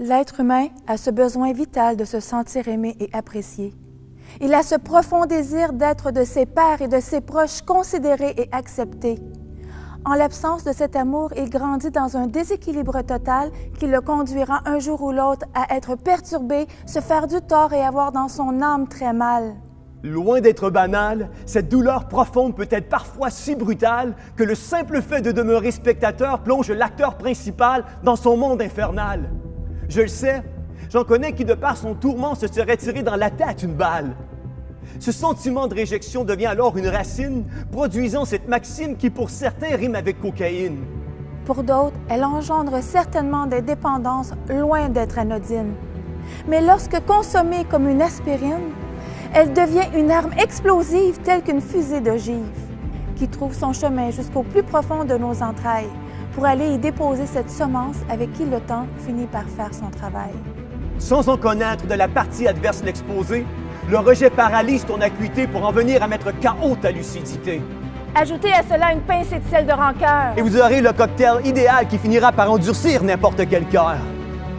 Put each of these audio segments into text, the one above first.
L'être humain a ce besoin vital de se sentir aimé et apprécié. Il a ce profond désir d'être de ses pairs et de ses proches considéré et accepté. En l'absence de cet amour, il grandit dans un déséquilibre total qui le conduira un jour ou l'autre à être perturbé, se faire du tort et avoir dans son âme très mal. Loin d'être banale, cette douleur profonde peut être parfois si brutale que le simple fait de demeurer spectateur plonge l'acteur principal dans son monde infernal. Je le sais, j'en connais qui de par son tourment se serait tiré dans la tête une balle. Ce sentiment de réjection devient alors une racine, produisant cette maxime qui pour certains rime avec cocaïne. Pour d'autres, elle engendre certainement des dépendances loin d'être anodines. Mais lorsque consommée comme une aspirine, elle devient une arme explosive telle qu'une fusée d'ogive, qui trouve son chemin jusqu'au plus profond de nos entrailles pour aller y déposer cette semence avec qui le temps finit par faire son travail. Sans en connaître de la partie adverse l'exposé, le rejet paralyse ton acuité pour en venir à mettre KO ta lucidité. Ajoutez à cela une pincée de sel de rancœur. Et vous aurez le cocktail idéal qui finira par endurcir n'importe quel cœur.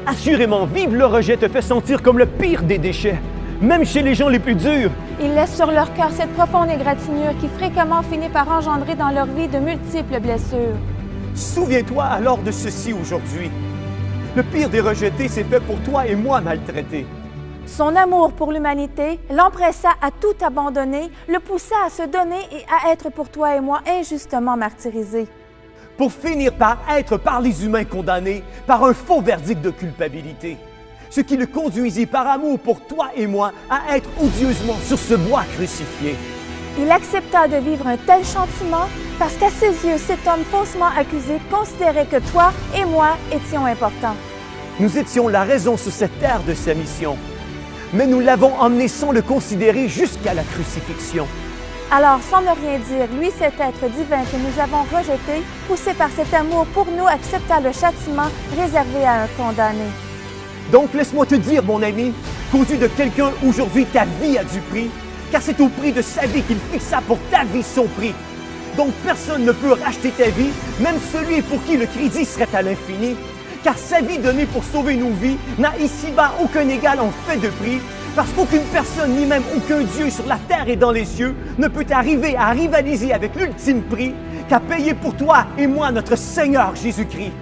Assurément, vivre le rejet te fait sentir comme le pire des déchets, même chez les gens les plus durs. Ils laissent sur leur cœur cette profonde égratignure qui fréquemment finit par engendrer dans leur vie de multiples blessures. Souviens-toi alors de ceci aujourd'hui. Le pire des rejetés s'est fait pour toi et moi maltraiter. Son amour pour l'humanité l'empressa à tout abandonner, le poussa à se donner et à être pour toi et moi injustement martyrisé. Pour finir par être par les humains condamnés par un faux verdict de culpabilité. Ce qui le conduisit par amour pour toi et moi à être odieusement sur ce bois crucifié. Il accepta de vivre un tel châtiment parce qu'à ses yeux, cet homme faussement accusé considérait que toi et moi étions importants. Nous étions la raison sur cette terre de sa mission, mais nous l'avons emmené sans le considérer jusqu'à la crucifixion. Alors, sans ne rien dire, lui, cet être divin que nous avons rejeté, poussé par cet amour pour nous, accepta le châtiment réservé à un condamné. Donc, laisse-moi te dire, mon ami, qu'aux yeux de quelqu'un, aujourd'hui, ta vie a du prix, car c'est au prix de sa vie qu'il fixa pour ta vie son prix. Donc, personne ne peut racheter ta vie, même celui pour qui le crédit serait à l'infini, car sa vie donnée pour sauver nos vies n'a ici-bas aucun égal en fait de prix, parce qu'aucune personne, ni même aucun Dieu sur la terre et dans les cieux, ne peut arriver à rivaliser avec l'ultime prix qu'a payé pour toi et moi notre Seigneur Jésus-Christ.